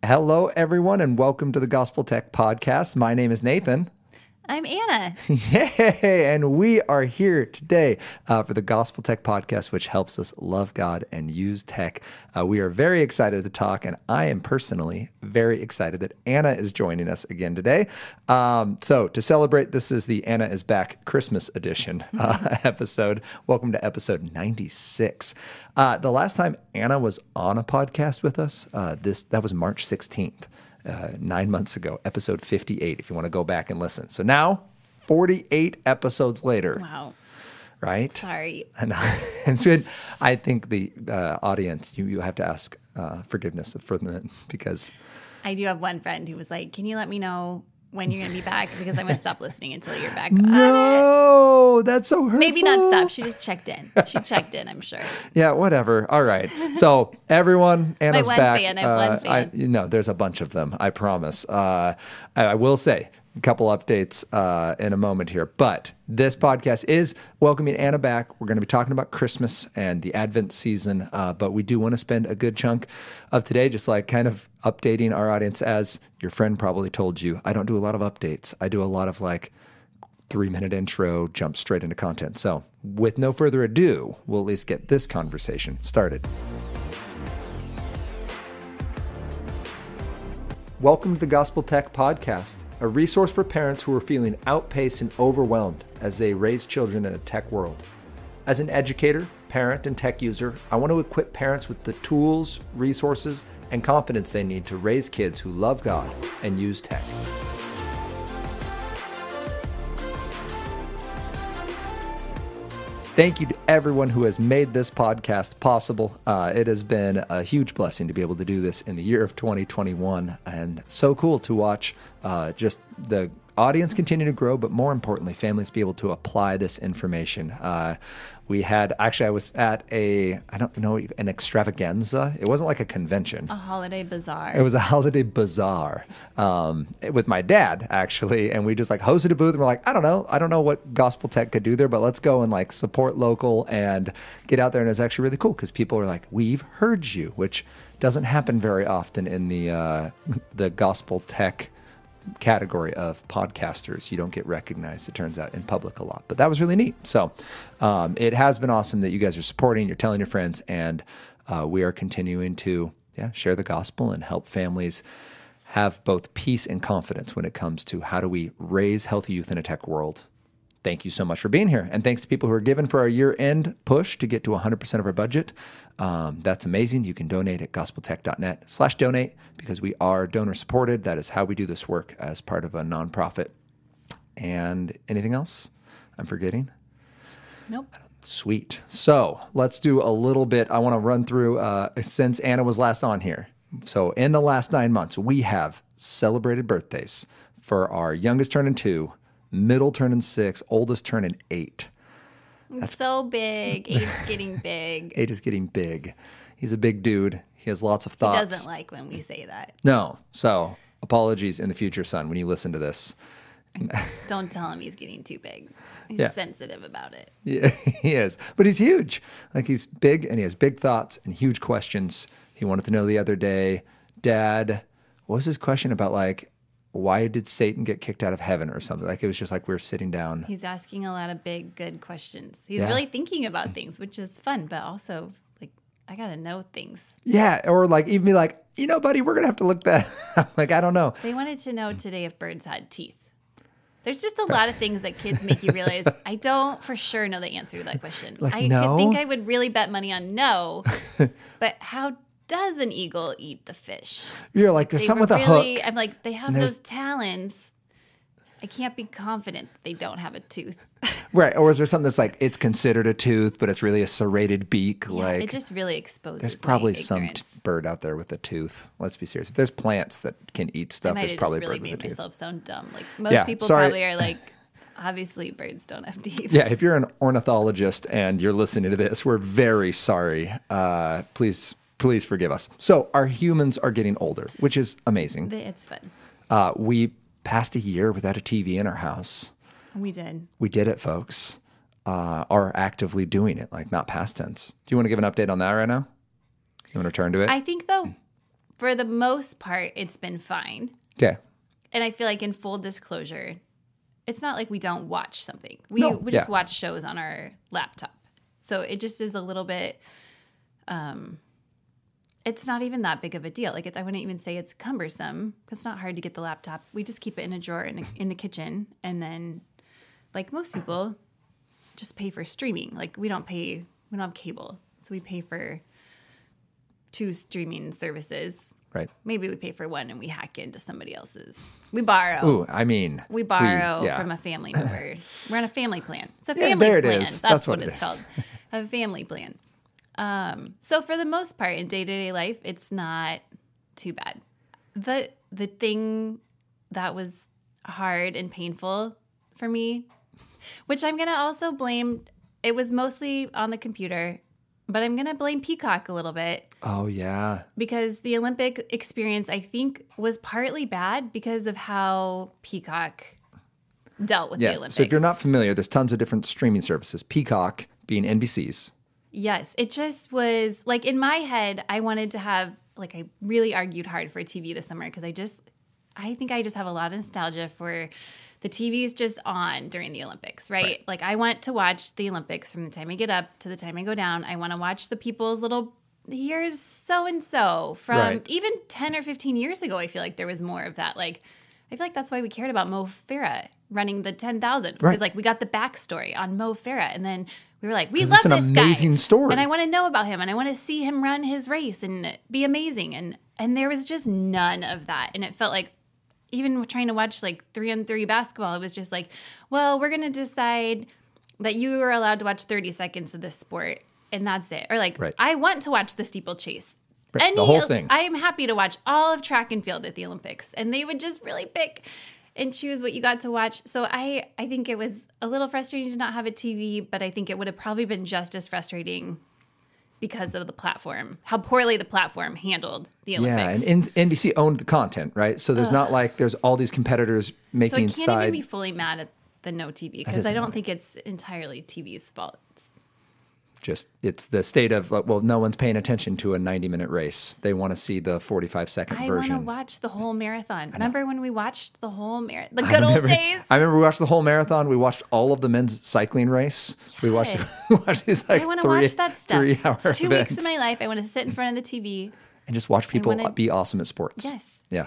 Hello, everyone, and welcome to the Gospel Tech Podcast. My name is Nathan. I'm Anna. Yay! And we are here today for the Gospel Tech Podcast, which helps us love God and use tech. We are very excited to talk, and I am personally very excited that Anna is joining us again today. So to celebrate, this is the Anna is Back Christmas edition episode. Welcome to episode 96. The last time Anna was on a podcast with us, that was March 16th. 9 months ago, episode 58, if you want to go back and listen. So now, 48 episodes later. Wow. Right? Sorry. And it's good. I think the audience, you have to ask forgiveness for them because... I do have one friend who was like, can you let me know when you're going to be back? Because I'm going to stop listening until you're back. No, that's so hurtful. Maybe not stop. She just checked in. She checked in, I'm sure. Yeah, whatever. All right. So everyone, Anna's My one back. fan, I have one fan. There's a bunch of them. I promise. I will say a couple updates in a moment here, but this podcast is welcoming Anna back. We're going to be talking about Christmas and the Advent season, but we do want to spend a good chunk of today just like kind of updating our audience. As your friend probably told you, I don't do a lot of updates. I do a lot of like 3-minute intro, jump straight into content. So with no further ado, we'll at least get this conversation started. Welcome to the Gospel Tech Podcast, a resource for parents who are feeling outpaced and overwhelmed as they raise children in a tech world. As an educator, parent, and tech user, I want to equip parents with the tools, resources, and confidence they need to raise kids who love God and use tech. Thank you to everyone who has made this podcast possible. It has been a huge blessing to be able to do this in the year of 2021, and so cool to watch just the audience continue to grow, but more importantly, families be able to apply this information. I was at an extravaganza. It wasn't like a convention. A holiday bazaar. It was a holiday bazaar with my dad, actually. And we just like hosted a booth and we're like, I don't know what gospel tech could do there, but let's go and like support local and get out there. And it's actually really cool because people are like, we've heard you, which doesn't happen very often in the gospel tech category of podcasters. You don't get recognized, it turns out, in public a lot, but that was really neat. So it has been awesome that you guys are supporting, you're telling your friends, and we are continuing to share the gospel and help families have both peace and confidence when it comes to how do we raise healthy youth in a tech world. Thank you so much for being here. And thanks to people who are giving for our year-end push to get to 100% of our budget. That's amazing. You can donate at gospeltech.net/donate because we are donor-supported. That is how we do this work as part of a nonprofit. And anything else I'm forgetting? Nope. Sweet. So let's do a little bit. I want to run through since Anna was last on here. So in the last 9 months, we have celebrated birthdays for our youngest turning 2, middle turning 6, oldest turning 8. That's so big. 8 is getting big. 8 is getting big. He's a big dude. He has lots of thoughts. He doesn't like when we say that. No. So apologies in the future, son, when you listen to this. Don't tell him he's getting too big. He's sensitive about it. Yeah, he is. But he's huge. Like he's big and he has big thoughts and huge questions. He wanted to know the other day, Dad, what was his question about like, why did Satan get kicked out of heaven or something? Like it was just like we were sitting down. He's asking a lot of big, good questions. He's really thinking about things, which is fun, but also like, I got to know things. Yeah. Or like even be like, buddy, we're going to have to look that up. Like, I don't know. They wanted to know today if birds had teeth. There's just a lot of things that kids make you realize, I don't for sure know the answer to that question. Like, I think I would really bet money on no, but how does an eagle eat the fish? You're like, there's something with a hook. I'm like, they have those talons. I can't be confident they don't have a tooth. Right. Or is there something that's like, it's considered a tooth, but it's really a serrated beak? Yeah, like it just really exposes there's probably my some ignorance. bird out there with a tooth. Let's be serious. If there's plants that can eat stuff, I might there's have probably just a really bird with a made tooth. myself sound dumb. Like most people probably are like, obviously birds don't have teeth. Yeah, if you're an ornithologist and you're listening to this, we're very sorry. Please forgive us. So our humans are getting older, which is amazing. It's fun. We passed a year without a TV in our house. We did. We did it, folks. Are actively doing it, like not past tense. Do you want to give an update on that right now? You want to turn to it? I think though, For the most part, it's been fine. Okay. And I feel like in full disclosure, it's not like we don't watch something. We just watch shows on our laptop. So it just is a little bit, it's not even that big of a deal. Like I wouldn't even say it's cumbersome. It's not hard to get the laptop. We just keep it in a drawer in the kitchen. And then like most people just pay for streaming. Like we don't have cable. So we pay for 2 streaming services. Right. Maybe we pay for one and we hack into somebody else's. We borrow. Ooh, I mean. We borrow from a family member. We're on a family plan. It's a family there it plan. is. That's what it's called. A family plan. So for the most part in day-to-day life, it's not too bad. The thing that was hard and painful for me, which I'm going to also blame, it was mostly on the computer, but I'm going to blame Peacock a little bit. Oh, yeah. Because the Olympic experience, I think, was partly bad because of how Peacock dealt with the Olympics. So if you're not familiar, there's tons of different streaming services. Peacock being NBC's. Yes. It just was, like, in my head, I wanted to have, like, I really argued hard for TV this summer because I think I just have a lot of nostalgia for the TV's just on during the Olympics, right? Like, I want to watch the Olympics from the time I get up to the time I go down. I want to watch the people's little, here's so-and-so from even 10 or 15 years ago. I feel like there was more of that. Like, I feel like that's why we cared about Mo Farah running the 10,000. Because, like, we got the backstory on Mo Farah. And then we were like, we love this guy. It's an amazing story. And I want to know about him. And I want to see him run his race and be amazing. And there was just none of that. And it felt like, even trying to watch like 3-on-3 basketball, it was just like, well, we're going to decide that you are allowed to watch 30 seconds of this sport and that's it. Or like, I want to watch the steeplechase. The whole thing. I am happy to watch all of track and field at the Olympics. And they would just really pick and choose what you got to watch. So I think it was a little frustrating to not have a TV, but I think it would have probably been just as frustrating because of the platform, how poorly the platform handled the Olympics. Yeah, and NBC owned the content, right? So there's not like there's all these competitors making So I can't even be fully mad at the no TV because I don't think it's entirely TV's fault. It's the state of, well, no one's paying attention to a 90-minute race. They want to see the 45-second version. I want to watch the whole marathon. Remember when we watched the whole marathon? The good old days? I remember we watched the whole marathon. We watched all of the men's cycling race. Yeah. We watched these like I want to watch that stuff. 3-hour it's 2 events. weeks of my life. I want to sit in front of the TV. And just watch people be awesome at sports. Yes. Yeah.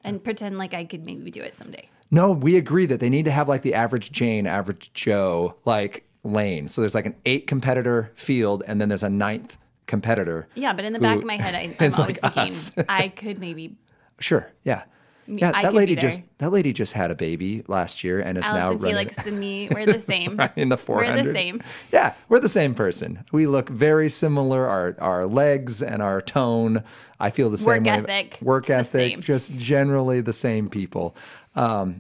And pretend like I could maybe do it someday. No, we agree that they need to have like the average Jane, average Joe, like lane. So there's like an 8-competitor field, and then there's a 9th competitor. Yeah, but in the back of my head, I'm always like thinking I could maybe. Sure. Yeah. Yeah. That lady just had a baby last year and is now running. Felix and me, we're the same. Right, in the 400. We're the same. Yeah, we're the same person. We look very similar. Our legs and our tone. I feel the same way. Work ethic. Just generally the same people. That's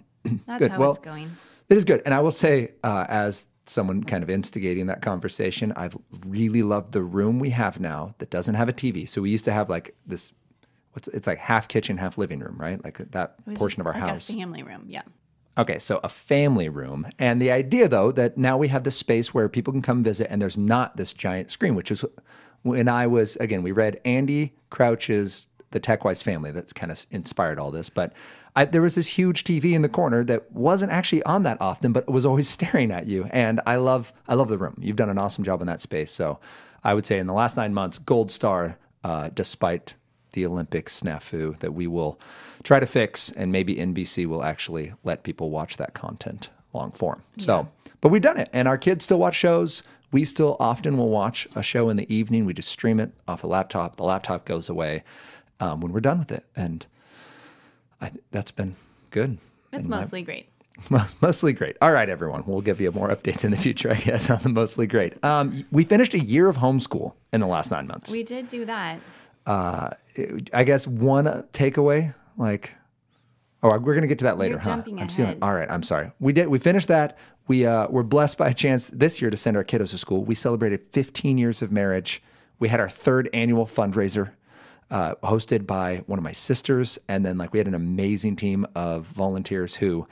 good. How it's going. It is good. And I will say, as someone kind of instigating that conversation, I've really loved the room we have now that doesn't have a TV. So we used to have like this, it's like half kitchen, half living room, right? Like that portion of our house. A family room, yeah. Okay, so a family room. And the idea, though, that now we have this space where people can come visit and there's not this giant screen, which is when I was, again, we read Andy Crouch's The Tech-Wise Family. That's kind of inspired all this. But there was this huge TV in the corner that wasn't actually on that often, but was always staring at you. And I love the room. You've done an awesome job in that space. So I would say in the last 9 months, gold star, despite the Olympic snafu that we will try to fix, and maybe NBC will actually let people watch that content long form. So, but we've done it, and our kids still watch shows. We still often will watch a show in the evening. We just stream it off a laptop. The laptop goes away when we're done with it, and that's been good. It's mostly great. Mostly great. All right, everyone. We'll give you more updates in the future, I guess, on the mostly great. We finished a year of homeschool in the last 9 months. We did do that. I guess one takeaway, we're going to get to that later, You're jumping I'm ahead. All right, I'm sorry. We finished that. We were blessed by a chance this year to send our kiddos to school. We celebrated 15 years of marriage. We had our 3rd annual fundraiser, hosted by one of my sisters. And then we had an amazing team of volunteers who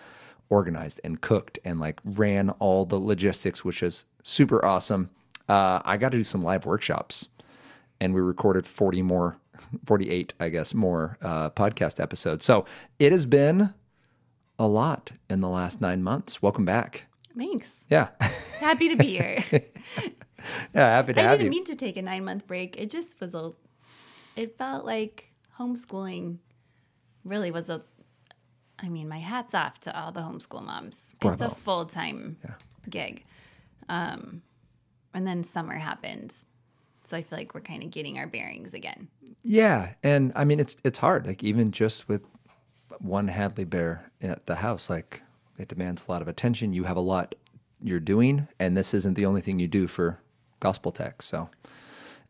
organized and cooked and ran all the logistics, which is super awesome. I got to do some live workshops, and we recorded 40 more 48, I guess, more podcast episodes. So it has been a lot in the last 9 months. Welcome back. Thanks. Yeah. Happy to be here. Yeah, happy to I have didn't you. mean to take a 9-month break. It just was it felt like homeschooling really was my hat's off to all the homeschool moms. Bravo. It's a full-time gig. And then summer happened. So I feel like we're kind of getting our bearings again. Yeah, and I mean it's hard. Like even just with one Hadley bear at the house, like it demands a lot of attention. You have a lot you're doing, and this isn't the only thing you do for Gospel Tech. So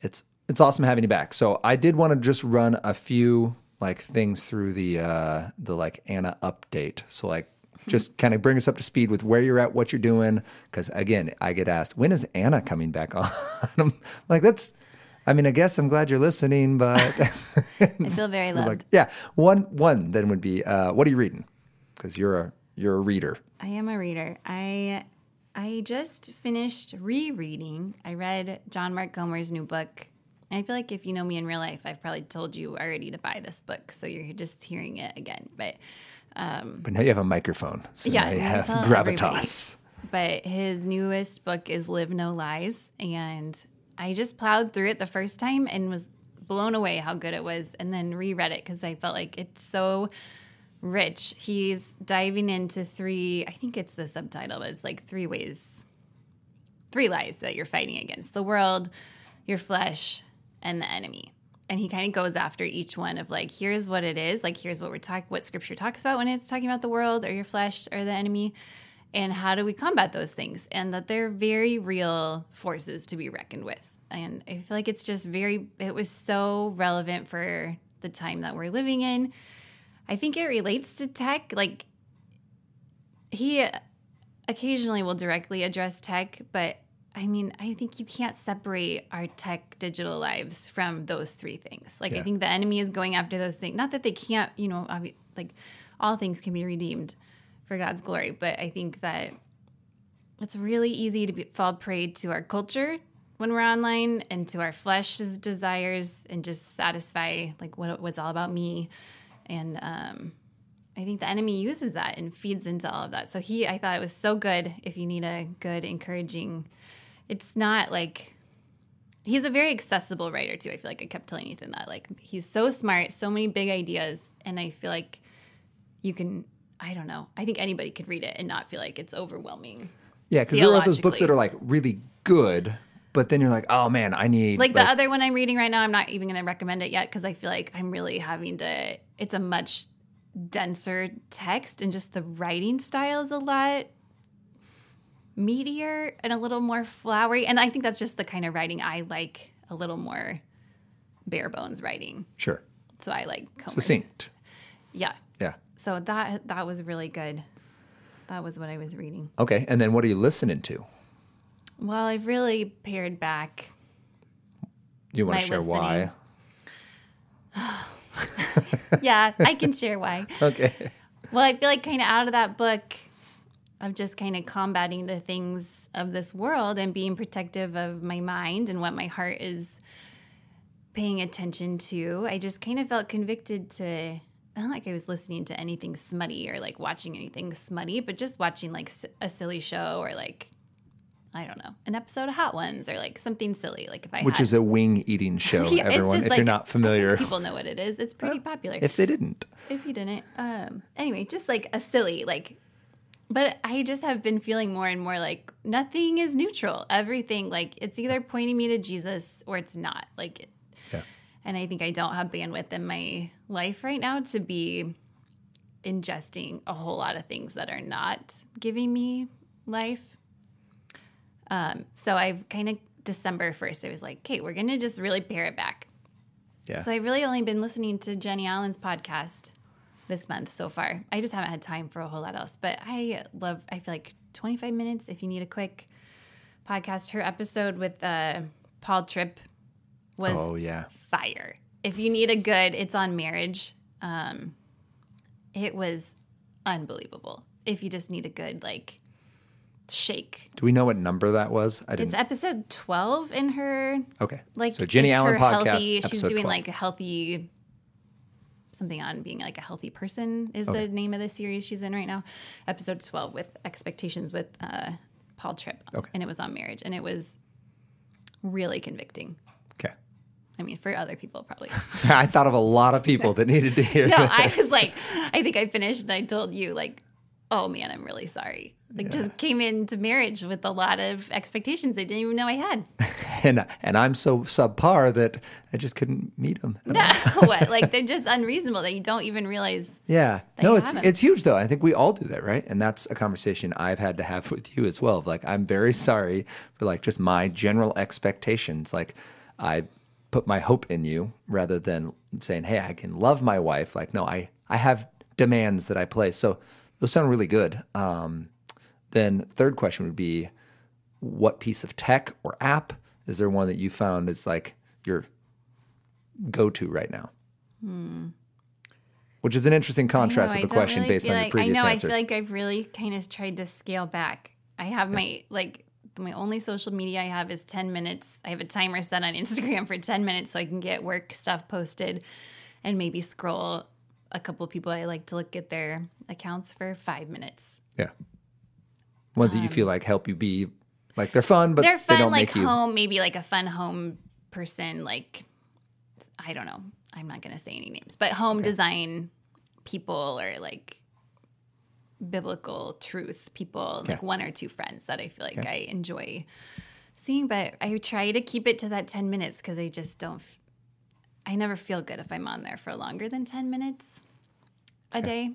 it's awesome having you back. So I did want to just run a few like things through the like Anna update. So like just kind of bring us up to speed with where you're at, what you're doing. Because again, I get asked, when is Anna coming back on? I'm like, I guess I'm glad you're listening, but I feel very loved. like, yeah, one then would be, what are you reading? Because you're a reader. I am a reader. I just finished rereading. I read John Mark Comer's new book. And I feel like if you know me in real life, I've probably told you already to buy this book, so you're just hearing it again. But now you have a microphone, so now you have tell gravitas. But his newest book is Live No Lies, and I just plowed through it the first time and was blown away how good it was, and then reread it because I felt like it's so rich. He's diving into I think it's the subtitle, but it's like 3 lies that you're fighting against: the world, your flesh, and the enemy. And he kind of goes after each one of like, here's what it is, like here's what scripture talks about when it's talking about the world or your flesh or the enemy, and how do we combat those things, and that they're very real forces to be reckoned with. And I feel like it's just it was so relevant for the time that we're living in. I think it relates to tech. Like, he occasionally will directly address tech, but I think you can't separate our tech digital lives from those 3 things. Like, I think the enemy is going after those things. Not that they can't, like all things can be redeemed for God's glory, but I think that it's really easy to fall prey to our culture when we're online and to our flesh's desires and just satisfy like what's all about me. And I think the enemy uses that and feeds into all of that. So I thought it was so good. If you need a good, encouraging, it's not like, he's a very accessible writer too. I feel like I kept telling Ethan that, like, he's so smart, so many big ideas. And I feel like you can, I don't know, I think anybody could read it and not feel like it's overwhelming. Yeah, because there are those books that are like really good, but then you're like, oh man, I need like the other one I'm reading right now. I'm not even going to recommend it yet because I feel like I'm really having to. It's a much denser text, and just the writing style is a lot meatier and a little more flowery. And I think that's just the kind of writing I like, a little more bare bones writing. Sure. So I like Comer's. Succinct. Yeah. Yeah. So that was really good. That was what I was reading. Okay, and then what are you listening to? Well, I've really pared back. Do you want to share why? Yeah, I can share why. Okay. Well, I feel like kind of out of that book of just kind of combating the things of this world and being protective of my mind and what my heart is paying attention to, I just kind of felt convicted to, not like I was listening to anything smutty or like watching anything smutty, but just watching like a silly show or like, I don't know, an episode of Hot Ones or like something silly. Like if I Which is a wing eating show, Yeah, everyone, if like, you're not familiar. people know what it is. It's pretty popular. If they didn't. If you didn't. Anyway, just like a silly, like, but I just have been feeling more and more like nothing is neutral. Everything, like, it's either pointing me to Jesus or it's not. Like, Yeah. And I think I don't have bandwidth in my life right now to be ingesting a whole lot of things that are not giving me life. So I've kind of December 1st, I was like, okay, we're going to just really pare it back. Yeah. So I've really only been listening to Jenny Allen's podcast this month so far. I just haven't had time for a whole lot else, but I feel like 25 minutes if you need a quick podcast. Her episode with Paul Tripp was fire. If you need it's on marriage. It was unbelievable. If you just need a good, like, shake. Do we know what number that was? I It's didn't. episode 12 in her, Okay. like, So Jenny it's Allen her podcast, healthy, she's episode doing 12. like a healthy, something on being like a healthy person is the name of the series she's in right now. Episode 12 with Expectations with Paul Tripp. Okay. And it was on marriage. And it was really convicting. Okay. I mean, for other people, probably. I thought of a lot of people that needed to hear No, this. I was like, I think I finished and I told you, like, oh man, I'm really sorry. Like, just came into marriage with a lot of expectations I didn't even know I had. And I'm so subpar that I just couldn't meet them. Yeah, what? Like, they're just unreasonable that you don't even realize. Yeah. That No, you it's haven't. it's huge though. I think we all do that, right? And that's a conversation I've had to have with you as well. Of like, I'm very sorry for like just my general expectations. Like I put my hope in you rather than saying, hey, I can love my wife. Like, no, I have demands that I place. So those sound really good. Then third question would be, what piece of tech or app is there one that you found is like your go-to right now? Which is an interesting contrast I of a don't question really based feel on your like, previous I know, answer. I feel like I've really kind of tried to scale back. I have my only social media I have is 10 minutes. I have a timer set on Instagram for 10 minutes so I can get work stuff posted and maybe scroll a couple of people I like to look at their accounts for 5 minutes. Yeah. Ones that you feel like help you be like they're fun, but They're they fun, don't like make you. home, maybe like a fun home person, like, I don't know. I'm not going to say any names, but home design people or like biblical truth people, like one or two friends that I feel like I enjoy seeing. But I try to keep it to that 10 minutes because I just don't, I never feel good if I'm on there for longer than 10 minutes a day.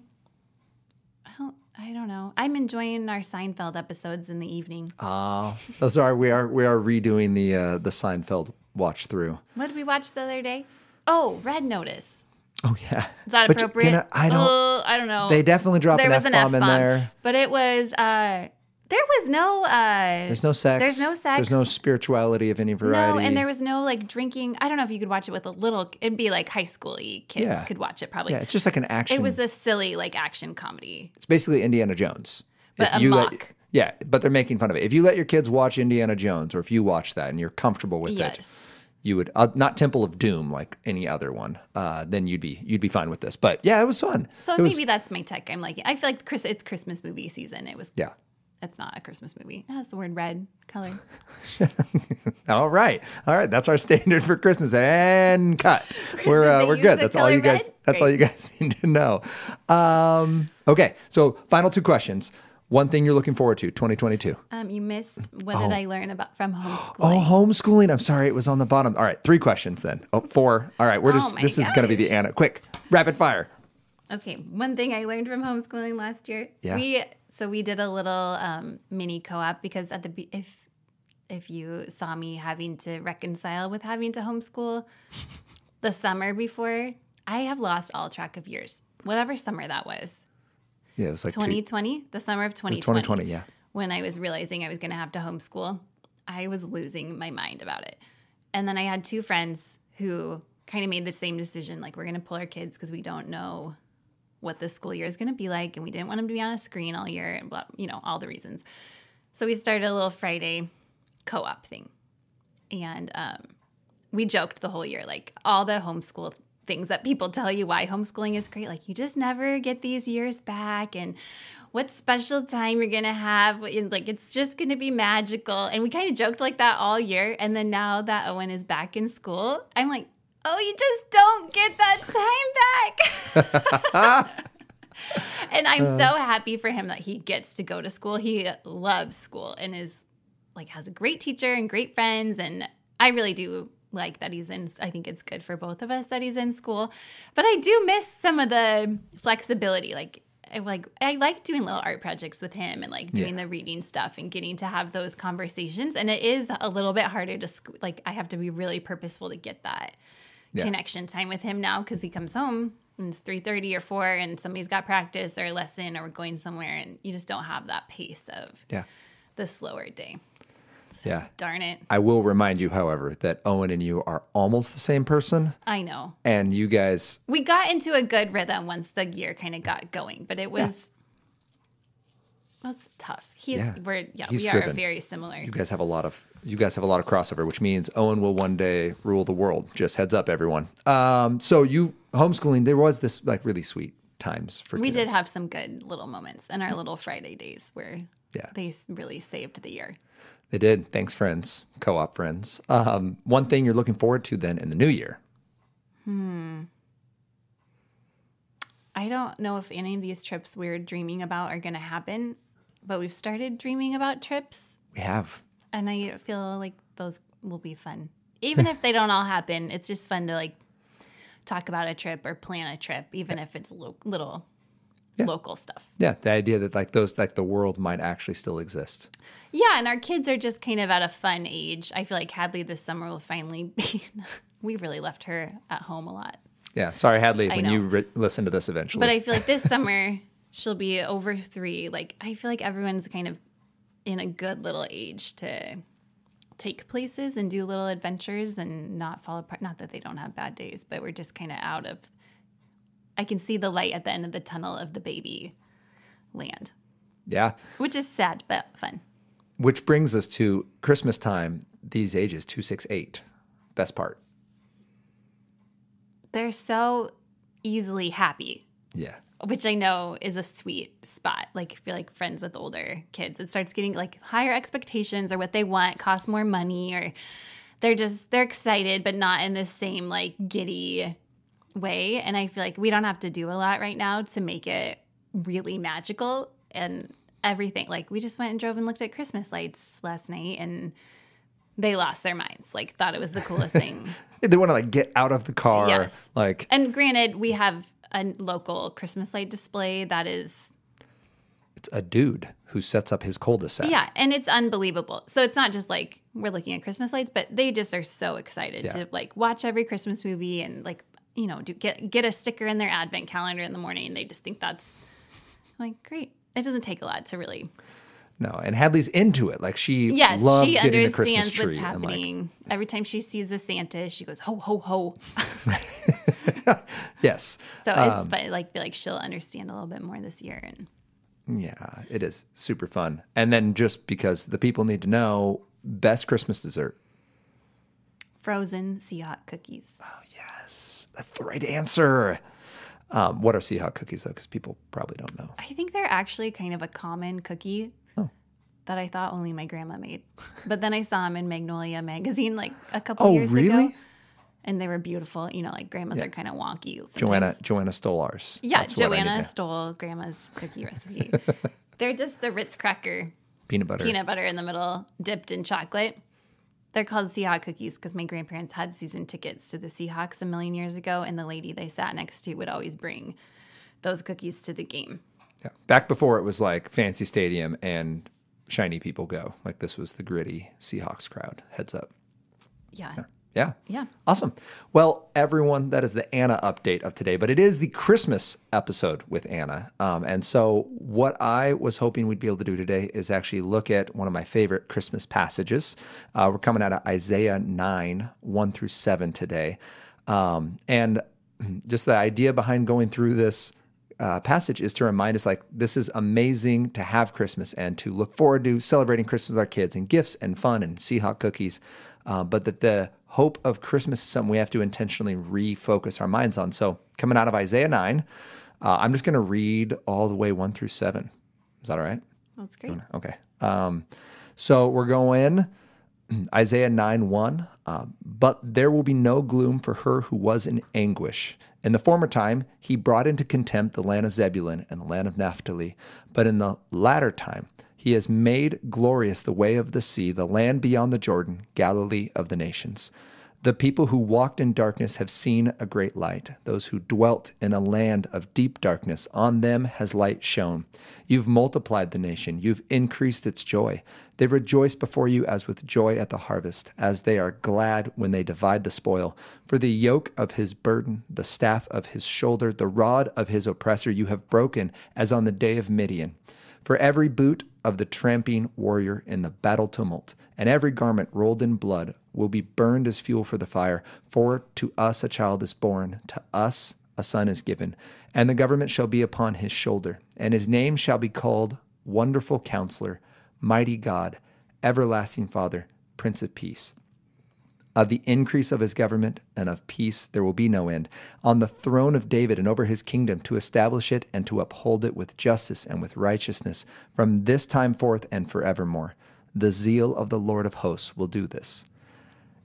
I don't know. I'm enjoying our Seinfeld episodes in the evening. Those are we are redoing the Seinfeld watch through. What did we watch the other day? Oh, Red Notice. Oh yeah. Is that But appropriate? I don't. I don't know. They definitely drop There an was an F-bomb in F-bomb, there. but it was there was no There's no sex. There's no sex. There's no spirituality of any variety. No, and there was no like drinking. I don't know if you could watch it with a little. It'd be like high school-y kids Yeah. could watch it probably. Yeah, it's just like an action. It was a silly like action comedy. It's basically Indiana Jones. But If a you mock. yeah, but they're making fun of it. If you let your kids watch Indiana Jones, or if you watch that and you're comfortable with it, Yes. you would not Temple of Doom like any other one. Then you'd be fine with this. But yeah, it was fun. So It was- maybe that's my tech. I'm like, I feel like it's Christmas movie season. It was. yeah. It's not a Christmas movie. That's the word red color. All right. That's our standard for Christmas. And cut. Did We're they we're use good. the That's all color you guys. red? That's all you guys need to know. Okay. So final two questions. One thing you're looking forward to, 2022. You missed. What did I learn about from homeschooling? Oh, homeschooling. I'm sorry, it was on the bottom. All right, 3 questions then. Oh, 4. All right, my this is going to be the gosh. Anna. Quick, rapid fire. Okay, one thing I learned from homeschooling last year. Yeah. We did a little mini co-op because if you saw me having to reconcile with having to homeschool the summer before, I have lost all track of years. Whatever summer that was. Yeah, it was like 2020, the summer of 2020. 2020, yeah. When I was realizing I was going to have to homeschool, I was losing my mind about it. And then I had 2 friends who kind of made the same decision, like we're going to pull our kids because we don't know what the school year is going to be like, and we didn't want them to be on a screen all year, and blah, all the reasons. So we started a little Friday co-op thing, and we joked the whole year, like all the homeschool things that people tell you why homeschooling is great, like you just never get these years back, and what special time you're gonna have, and like it's just gonna be magical. And we kind of joked like that all year, and then now that Owen is back in school, I'm like, oh, you just don't get that time back. And I'm so happy for him that he gets to go to school. He loves school and is like has a great teacher and great friends. And I really do like that he's in. I think it's good for both of us that he's in school. But I do miss some of the flexibility. I like doing little art projects with him and like doing the reading stuff and getting to have those conversations. And it is a little bit harder to I have to be really purposeful to get that connection time with him now because he comes home and it's 3:30 or 4 and somebody's got practice or a lesson or we're going somewhere and you just don't have that pace of the slower day. So, darn it. I will remind you, however, that Owen and you are almost the same person. I know. And you guys... We got into a good rhythm once the year kind of got going, but it was That's tough. Yeah. He's We are driven. very similar. You guys have a lot of crossover, which means Owen will one day rule the world. Just heads up, everyone. So you homeschooling, there was this like really sweet times for We kiddos. did have some good little moments in our little Friday days where Yeah. they really saved the year. They did. Thanks, friends, co-op friends. One thing you're looking forward to then in the new year. I don't know if any of these trips we're dreaming about are going to happen, but we've started dreaming about trips, We have. and I feel like those will be fun. Even if they don't all happen, it's just fun to like talk about a trip or plan a trip, even if it's little local stuff. Yeah, the idea that like those like the world might actually still exist. Yeah, and our kids are just kind of at a fun age. I feel like Hadley this summer will finally be. We really left her at home a lot. Yeah, sorry, Hadley, when know. you listen to this eventually. But I feel like this summer she'll be over 3. Like I feel like everyone's kind of in a good little age to take places and do little adventures and not fall apart. Not that they don't have bad days, but we're just kind of out of. I can see the light at the end of the tunnel of the baby land, Yeah, which is sad but fun. which brings us to Christmas time. These ages 2, 6, 8. Best part. They're so easily happy, Yeah. which I know is a sweet spot. Like, I feel like friends with older kids, it starts getting like higher expectations or what they want costs more money, or they're excited, but not in the same like giddy way. And I feel like we don't have to do a lot right now to make it really magical and everything. Like, we just went and drove and looked at Christmas lights last night, and they lost their minds. Like, thought it was the coolest thing. They want to like get out of the car. Yes. Like, And granted, we have a local Christmas light display that is, it's a dude who sets up his cul-de-sac. yeah, and it's unbelievable. So it's not just like we're looking at Christmas lights, but they just are so excited to like watch every Christmas movie and like, you know, get a sticker in their advent calendar in the morning. And they just think that's like great. It doesn't take a lot to really. No, and Hadley's into it. Like she Yes, loved she getting the Christmas understands tree. what's and, like, happening. Every time she sees a Santa, she goes ho ho ho. yes. So it's but like feel like she'll understand a little bit more this year. And Yeah, it is super fun. And then just because the people need to know, best Christmas dessert. frozen Seahawk cookies. Oh, yes. That's the right answer. What are Seahawk cookies, though? Because people probably don't know. I think they're actually kind of a common cookie that I thought only my grandma made. But then I saw them in Magnolia magazine like a couple years ago. And they were beautiful. You know, like grandmas are kind of wonky. sometimes. Joanna stole ours. Yeah, That's what I need Joanna to- stole grandma's cookie recipe. They're just the Ritz cracker Peanut butter. peanut butter in the middle, dipped in chocolate. They're called Seahawk cookies because my grandparents had season tickets to the Seahawks a million years ago, and the lady they sat next to would always bring those cookies to the game. Yeah. Back before it was like fancy stadium and shiny people go. Like this was the gritty Seahawks crowd. Heads up. Yeah. Yeah. Yeah. Awesome. Well, everyone, that is the Anna update of today, but it is the Christmas episode with Anna. And so what I was hoping we'd be able to do today is actually look at one of my favorite Christmas passages. We're coming out of Isaiah 9, 1 through 7 today. And just the idea behind going through this passage is to remind us like this is amazing to have Christmas and to look forward to celebrating Christmas with our kids and gifts and fun and Seahawk cookies. But that the hope of Christmas is something we have to intentionally refocus our minds on. So coming out of Isaiah 9, I'm just going to read all the way 1 through 7. Is that all right? That's great. Okay. So we're going Isaiah 9, 1. But there will be no gloom for her who was in anguish. In the former time, he brought into contempt the land of Zebulun and the land of Naphtali. But in the latter time, he has made glorious the way of the sea, the land beyond the Jordan, Galilee of the nations. The people who walked in darkness have seen a great light. Those who dwelt in a land of deep darkness, on them has light shone. You've multiplied the nation. You've increased its joy. They rejoice before you as with joy at the harvest, as they are glad when they divide the spoil. For the yoke of his burden, the staff of his shoulder, the rod of his oppressor you have broken, as on the day of Midian. For every boot of the tramping warrior in the battle tumult, and every garment rolled in blood will be burned as fuel for the fire. For to us a child is born, to us a son is given, and the government shall be upon his shoulder, and his name shall be called Wonderful Counselor, Mighty God, Everlasting Father, Prince of Peace. Of the increase of his government and of peace there will be no end, on the throne of David and over his kingdom, to establish it and to uphold it with justice and with righteousness from this time forth and forevermore. The zeal of the Lord of hosts will do this.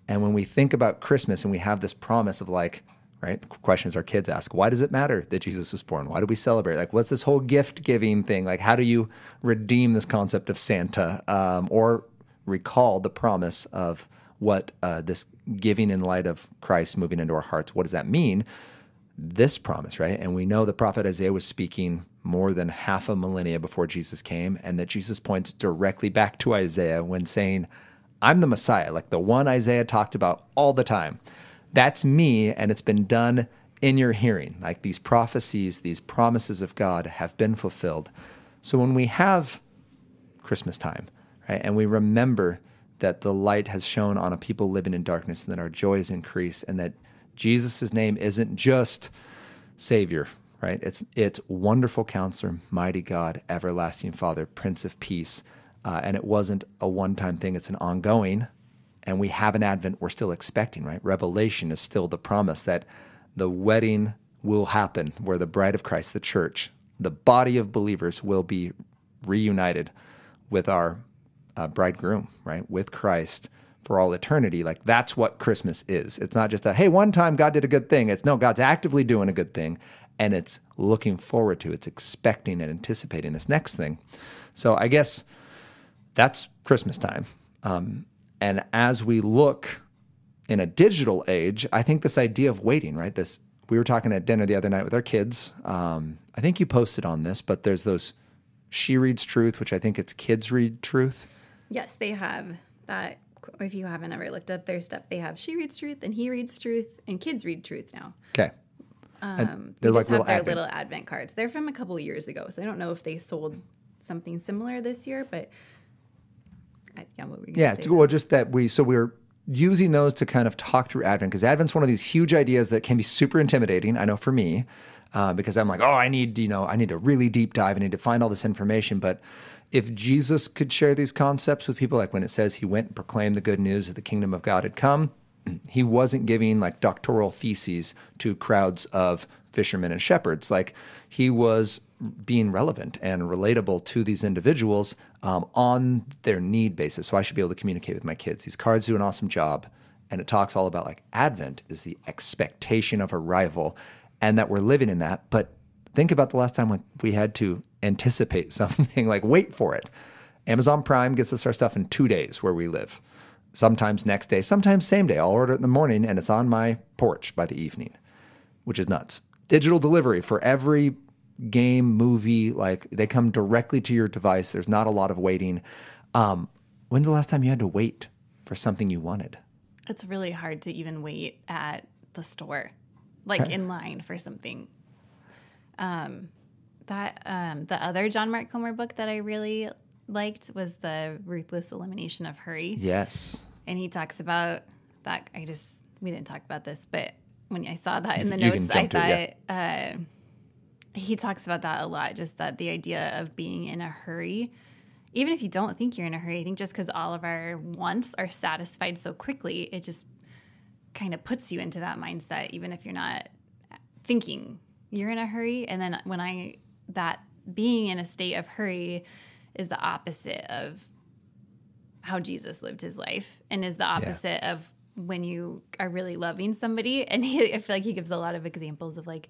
And when we think about Christmas and we have this promise of like, right, the questions our kids ask, why does it matter that Jesus was born? Why do we celebrate? Like, what's this whole gift giving thing? Like, how do you redeem this concept of Santa or recall the promise of what this giving in light of Christ moving into our hearts, what does that mean? This promise, right? And we know the prophet Isaiah was speaking more than half a millennia before Jesus came, and that Jesus points directly back to Isaiah when saying, I'm the Messiah, like the one Isaiah talked about all the time. That's me, and it's been done in your hearing. Like these prophecies, these promises of God have been fulfilled. So when we have Christmas time, right, and we remember that the light has shone on a people living in darkness, and that our joy is increased, and that Jesus' name isn't just Savior, right? It's Wonderful Counselor, Mighty God, Everlasting Father, Prince of Peace. And it wasn't a one-time thing, it's an ongoing. And we have an Advent we're still expecting, right? Revelation is still the promise that the wedding will happen where the bride of Christ, the church, the body of believers will be reunited with our bridegroom, right? With Christ for all eternity. Like that's what Christmas is. It's not just a, hey, one time God did a good thing. It's no, God's actively doing a good thing. And it's looking forward to, it's expecting and anticipating this next thing. So I guess that's Christmas time. And as we look in a digital age, I think this idea of waiting, right? We were talking at dinner the other night with our kids. I think you posted on this, but there's those She Reads Truth, which I think it's Kids Read Truth. Yes, they have that. If you haven't ever looked up their stuff, they have She Reads Truth and He Reads Truth and Kids Read Truth now. Okay. They're like little Advent cards. They're from a couple of years ago, so I don't know if they sold something similar this year, but what were we going to say? Well, just that we're using those to kind of talk through Advent, because Advent's one of these huge ideas that can be super intimidating. I know for me, because I'm like, I need to really deep dive. I need to find all this information. But if Jesus could share these concepts with people, like when it says he went and proclaimed the good news that the kingdom of God had come, he wasn't giving like doctoral theses to crowds of fishermen and shepherds. Like he was being relevant and relatable to these individuals on their need basis. So I should be able to communicate with my kids. These cards do an awesome job. And it talks all about like Advent is the expectation of arrival and that we're living in that. But think about the last time when we had to anticipate something, like wait for it. Amazon Prime gets us our stuff in 2 days where we live. Sometimes next day, sometimes same day. I'll order it in the morning and it's on my porch by the evening, which is nuts. Digital delivery for every game, movie, like they come directly to your device. There's not a lot of waiting. When's the last time you had to wait for something you wanted? It's really hard to even wait at the store, like in line for something. The other John Mark Comer book that I really liked was The Ruthless Elimination of Hurry. Yes. And he talks about that. We didn't talk about this, but when I saw that in the notes, I thought he talks about that a lot. Just that the idea of being in a hurry, even if you don't think you're in a hurry, I think just because all of our wants are satisfied so quickly, it just kind of puts you into that mindset, even if you're not thinking you're in a hurry. And then that being in a state of hurry is the opposite of how Jesus lived his life, and is the opposite of when you are really loving somebody. And I feel like he gives a lot of examples of like,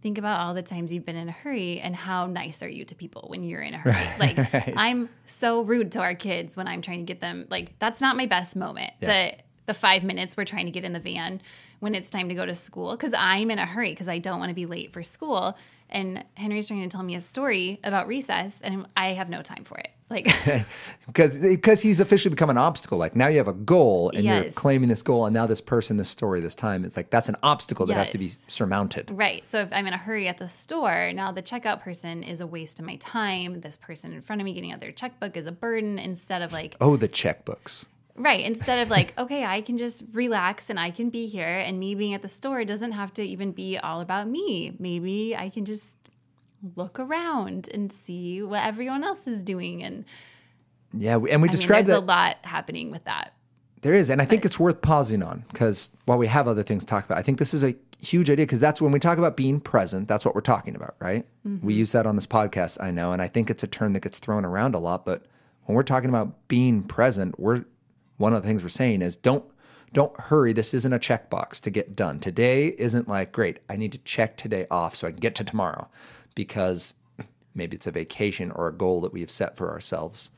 think about all the times you've been in a hurry and how nice are you to people when you're in a hurry. Right. I'm so rude to our kids when I'm trying to get them, like, that's not my best moment. Yeah. The 5 minutes we're trying to get in the van when it's time to go to school, because I'm in a hurry because I don't want to be late for school. And Henry's trying to tell me a story about recess, and I have no time for it. Like, because he's officially become an obstacle. Like now you have a goal, and you're claiming this goal, and now this person, this story, this time, it's like that's an obstacle that has to be surmounted. Right. So if I'm in a hurry at the store, now the checkout person is a waste of my time. This person in front of me getting out their checkbook is a burden, instead of like, the checkbooks. Right. Instead of like, okay, I can just relax and I can be here, and me being at the store doesn't have to even be all about me. Maybe I can just look around and see what everyone else is doing. And Yeah, and we described there's that. a lot happening with that. There is, and I think it's worth pausing on, because while we have other things to talk about, I think this is a huge idea, because that's when we talk about being present, that's what we're talking about, right? We use that on this podcast, I know, and I think it's a term that gets thrown around a lot, but when we're talking about being present, one of the things we're saying is don't hurry. This isn't a checkbox to get done. Today isn't like, great, I need to check today off so I can get to tomorrow, because maybe it's a vacation or a goal that we have set for ourselves.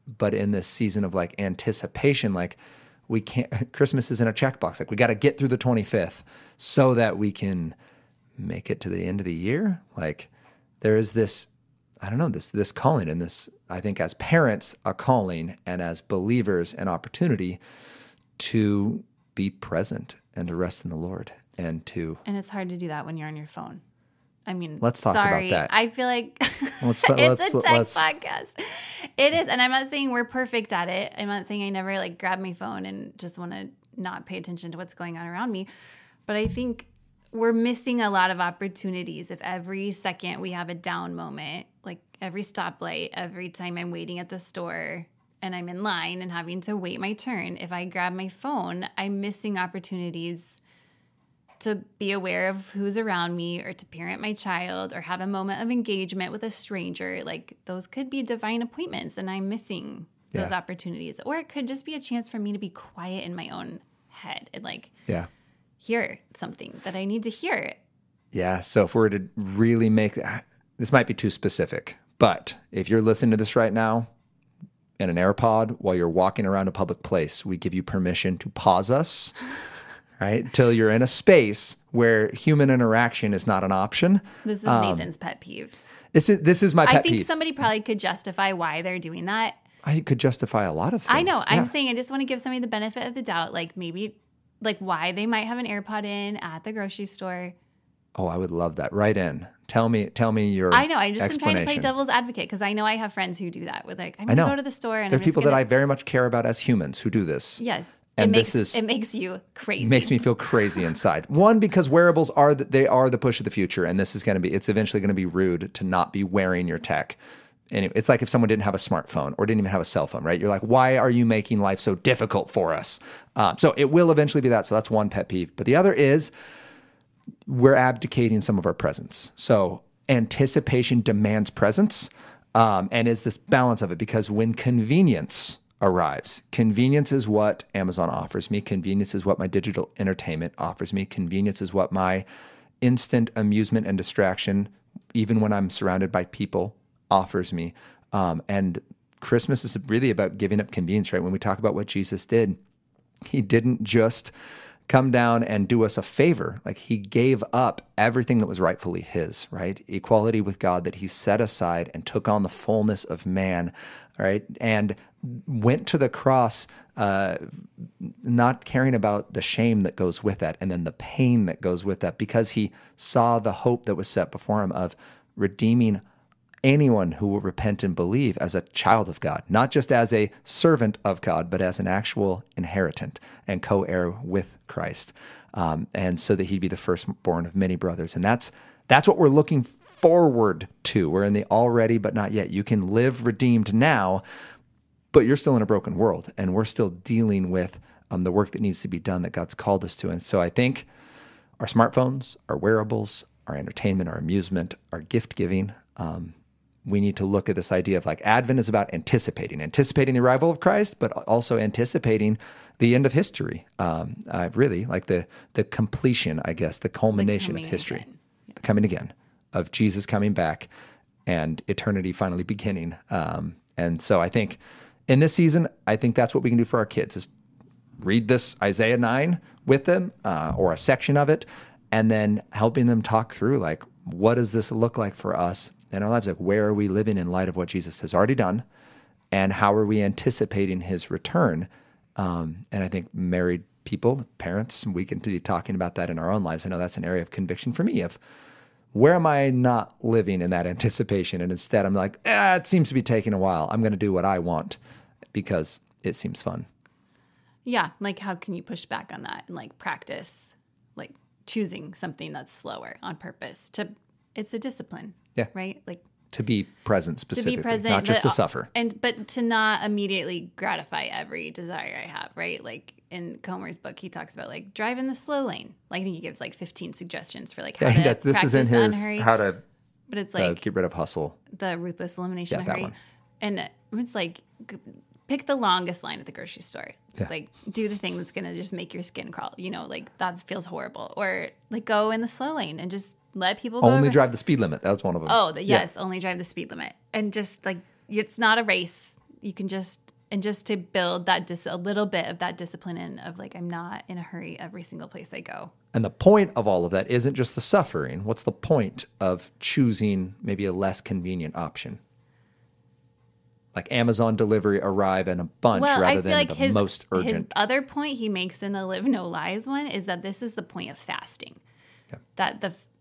But in this season of like anticipation, like we can't, Christmas isn't a checkbox. Like we got to get through the 25th so that we can make it to the end of the year. Like there is this, I don't know, this calling, and this, I think as parents, a calling, and as believers, an opportunity to be present and to rest in the Lord and it's hard to do that when you're on your phone. I mean, let's talk about that. I feel like Let's- it's a tech let's- podcast. It is. And I'm not saying we're perfect at it. I'm not saying I never like grab my phone and just want to not pay attention to what's going on around me. But I think we're missing a lot of opportunities if every second we have a down moment, like every stoplight, every time I'm waiting at the store and I'm in line and having to wait my turn. If I grab my phone, I'm missing opportunities to be aware of who's around me, or to parent my child, or have a moment of engagement with a stranger. Like those could be divine appointments, and I'm missing those Yeah. opportunities. Or it could just be a chance for me to be quiet in my own head and like Yeah. hear something that I need to hear. Yeah. So if we were to really make, this might be too specific, but if you're listening to this right now in an AirPod while you're walking around a public place, we give you permission to pause us, right? Till you're in a space where human interaction is not an option. This is Nathan's pet peeve. This is my pet I think peeve. somebody probably could justify why they're doing that. I could justify a lot of things. I know. Yeah. I'm saying I just want to give somebody the benefit of the doubt. Like maybe like why they might have an AirPod in at the grocery store. Oh, I would love that. Right in. Tell me your I know. I just am trying to play explanation. devil's advocate, because I know I have friends who do that with like, I'm I going to know. go to the store and There are I'm just people that gonna, I very much care about as humans who do this. Yes. And it makes you crazy. Makes me feel crazy inside. One, because wearables are the push of the future, and this is going to be, it's eventually going to be rude to not be wearing your tech. And it's like if someone didn't have a smartphone or didn't even have a cell phone, right? You're like, why are you making life so difficult for us? So it will eventually be that. So that's one pet peeve. But the other is we're abdicating some of our presence. So anticipation demands presence, and is this balance of it, because when convenience arrives, convenience is what Amazon offers me. Convenience is what my digital entertainment offers me. Convenience is what my instant amusement and distraction, even when I'm surrounded by people, offers me. And Christmas is really about giving up convenience, right? When we talk about what Jesus did, he didn't just come down and do us a favor. Like he gave up everything that was rightfully his, right? Equality with God that he set aside and took on the fullness of man, right? And went to the cross, not caring about the shame that goes with that and then the pain that goes with that, because he saw the hope that was set before him of redeeming anyone who will repent and believe as a child of God, not just as a servant of God, but as an actual inheritant and co-heir with Christ. And so that he'd be the firstborn of many brothers. And that's what we're looking forward to. We're in the already, but not yet. You can live redeemed now, but you're still in a broken world, and we're still dealing with the work that needs to be done that God's called us to. And so I think our smartphones, our wearables, our entertainment, our amusement, our gift giving, we need to look at this idea of like Advent is about anticipating the arrival of Christ, but also anticipating the end of history. Really like the completion, I guess, the culmination of history, again. the coming again of Jesus coming back and eternity finally beginning. And so I think in this season, I think that's what we can do for our kids is read this Isaiah 9 with them, or a section of it, and then helping them talk through like, what does this look like for us in our lives? Like, where are we living in light of what Jesus has already done? And how are we anticipating his return? And I think married people, parents, we can be talking about that in our own lives. I know that's an area of conviction for me of where am I not living in that anticipation? And instead I'm like, it seems to be taking a while. I'm going to do what I want because it seems fun. Yeah. Like how can you push back on that and like practice, like choosing something that's slower on purpose to it's a discipline. Yeah. Right? Like To be present specifically, present, not just but- to suffer. but to not immediately gratify every desire I have, right? Like in Comer's book, he talks about like drive in the slow lane. Like I think he gives like 15 suggestions for like how to This is in his unhurry. how to But it's like get rid of hustle. the ruthless elimination of that hurry. one. And it's like pick the longest line at the grocery store. Yeah. Like do the thing that's gonna just make your skin crawl. You know, like that feels horrible. Or like go in the slow lane and just let people go. Only over. drive the speed limit. That's one of them. Oh, yes, only drive the speed limit. And just like it's not a race. You can just to build that a little bit of that discipline in of like I'm not in a hurry every single place I go. And the point of all of that isn't just the suffering. What's the point of choosing maybe a less convenient option? Like Amazon delivery arrive in a bunch rather than the most urgent. His other point he makes in the Live No Lies one is that this is the point of fasting. Yeah.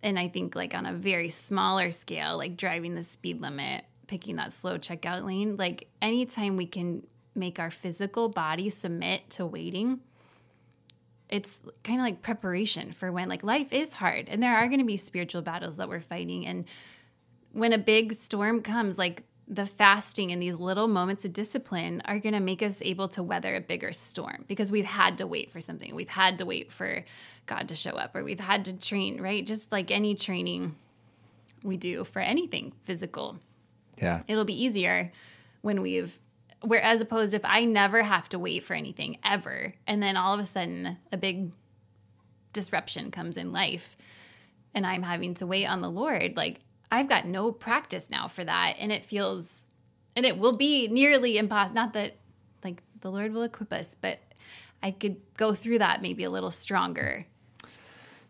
And I think like on a very smaller scale, like driving the speed limit, picking that slow checkout lane, like anytime we can make our physical body submit to waiting, it's kind of like preparation for when like life is hard and there are going to be spiritual battles that we're fighting. And when a big storm comes, like the fasting and these little moments of discipline are going to make us able to weather a bigger storm because we've had to wait for something. We've had to wait for God to show up, or we've had to train, right? Just like any training we do for anything physical. Yeah. It'll be easier when as opposed if I never have to wait for anything ever, and then all of a sudden a big disruption comes in life and I'm having to wait on the Lord, like I've got no practice now for that. And it will be nearly impossible. Not that like the Lord will equip us, but I could go through that maybe a little stronger.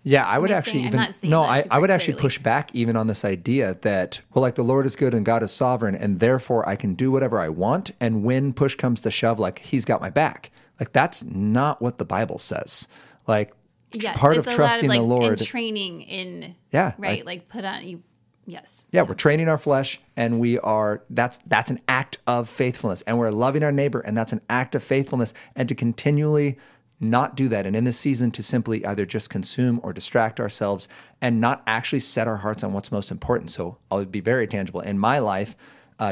Yeah, I would I'm actually not even saying no, that I super would actually clearly. push back even on this idea that well, like the Lord is good and God is sovereign, and therefore I can do whatever I want. And when push comes to shove, like He's got my back. Like that's not what the Bible says. Like Yes, part it's of a trusting lot of, like, the Lord. and training in Yeah, right, like put on you. Yes. Yeah, we're training our flesh, and that's an act of faithfulness, and we're loving our neighbor, and that's an act of faithfulness, and to continually not do that, and in this season to simply either just consume or distract ourselves, and not actually set our hearts on what's most important. So I'll be very tangible in my life.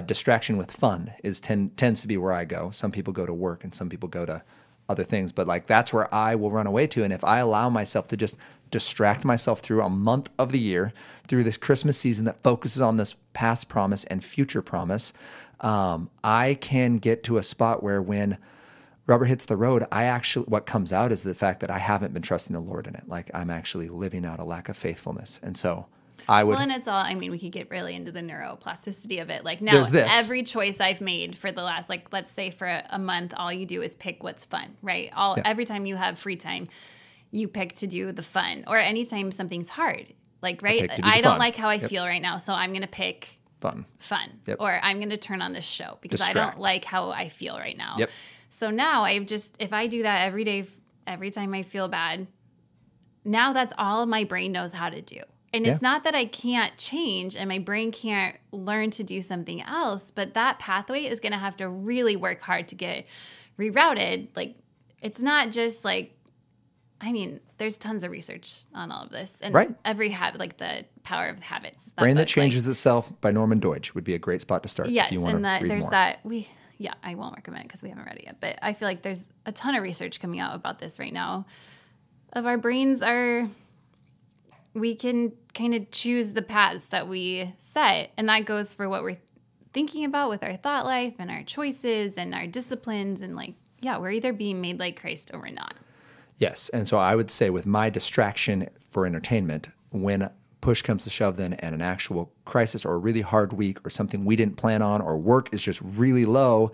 Distraction with fun tends to be where I go. Some people go to work, and some people go to other things, but like that's where I will run away to. And if I allow myself to just distract myself through a month of the year, through this Christmas season that focuses on this past promise and future promise, I can get to a spot where when rubber hits the road, what comes out is the fact that I haven't been trusting the Lord in it. Like I'm actually living out a lack of faithfulness. And so I would. Well, and it's all, I mean, we could get really into the neuroplasticity of it. Like now, There's this. every choice I've made for the last, like, let's say for a month, all you do is pick what's fun, right? Every time you have free time, you pick to do the fun, or anytime something's hard, like, right? pick to do the I don't fun. like how I feel right now, so I'm going to pick fun. Yep. Or I'm going to turn on this show because I Distract. don't like how I feel right now. Yep. So now if I do that every day, every time I feel bad, now that's all my brain knows how to do. And it's not that I can't change and my brain can't learn to do something else, but that pathway is going to have to really work hard to get rerouted. Like, it's not just like, I mean, there's tons of research on all of this. And Right. every habit, like the power of habits. Brain That book, Changes Itself by Norman Deutsch would be a great spot to start. Yes, if you want and to read there's more. that I won't recommend it because we haven't read it yet. But I feel like there's a ton of research coming out about this right now. Of our brains we can kind of choose the paths that we set, and that goes for what we're thinking about with our thought life and our choices and our disciplines, and like, yeah, we're either being made like Christ or we're not. Yes. And so I would say with my distraction for entertainment, when push comes to shove then and an actual crisis or a really hard week or something we didn't plan on or work is just really low,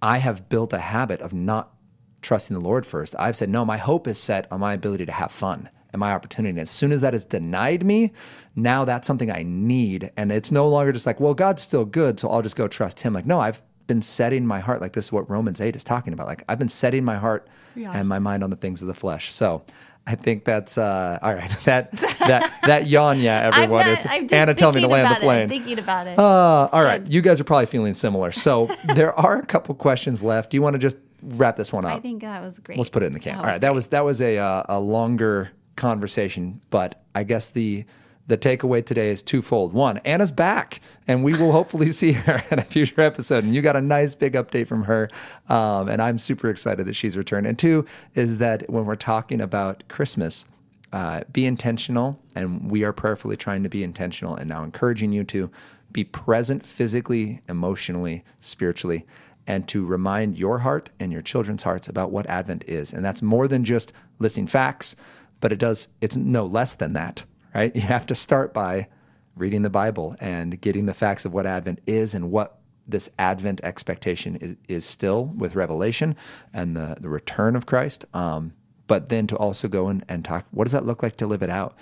I have built a habit of not trusting the Lord first. I've said, no, my hope is set on my ability to have fun and my opportunity. And as soon as that is denied me, now that's something I need. And it's no longer just like, well, God's still good, so I'll just go trust Him. Like, no, I've been setting my heart, like this is what Romans 8 is talking about. Like I've been setting my heart and my mind on the things of the flesh. So I think that's all right. That yawn, yeah, everyone is Anna telling me to land the plane. I'm thinking about it. All right, you guys are probably feeling similar. So there are a couple questions left. Do you want to just wrap this one up? I think that was great. Let's put it in the can. All right, that was a longer conversation, but I guess the the takeaway today is twofold. One, Anna's back, and we will hopefully see her in a future episode. And you got a nice big update from her, and I'm super excited that she's returned. And two is that when we're talking about Christmas, be intentional, and we are prayerfully trying to be intentional and now encouraging you to be present physically, emotionally, spiritually, and to remind your heart and your children's hearts about what Advent is. And that's more than just listing facts, but it's no less than that, right? You have to start by reading the Bible and getting the facts of what Advent is and what this Advent expectation is still with Revelation and the return of Christ. But then to also go and talk, what does that look like to live it out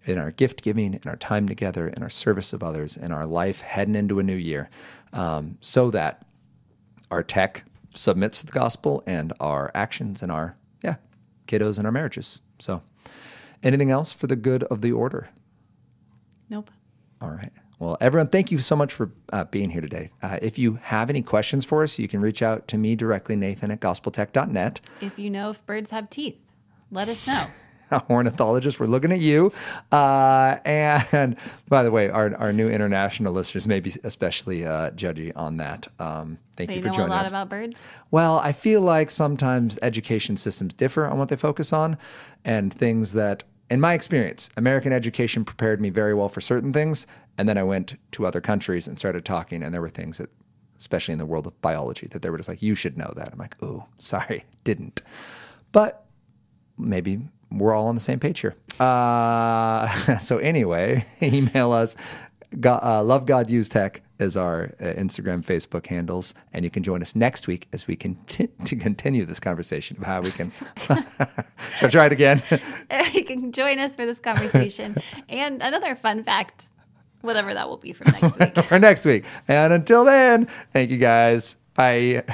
in our gift giving, in our time together, in our service of others, in our life heading into a new year, so that our tech submits to the gospel and our actions and our kiddos and our marriages. So anything else for the good of the order? Nope. All right. Well, everyone, thank you so much for being here today. If you have any questions for us, you can reach out to me directly, Nathan@gospeltech.net. If you know if birds have teeth, let us know. Ornithologist, we're looking at you. And by the way, our new international listeners may be especially judgy on that. Thank you for joining us. They know a lot about birds? Well, I feel like sometimes education systems differ on what they focus on, and things that, in my experience, American education prepared me very well for certain things, and then I went to other countries and started talking, and there were things that, especially in the world of biology, that they were just like, you should know that. I'm like, ooh, sorry, didn't. But maybe we're all on the same page here. So anyway, email us. Love God Use Tech is our Instagram, Facebook handles, and you can join us next week as we continue this conversation of how we can. I'll try it again. You can join us for this conversation and another fun fact, whatever that will be for next week. For next week. And until then, thank you guys. Bye.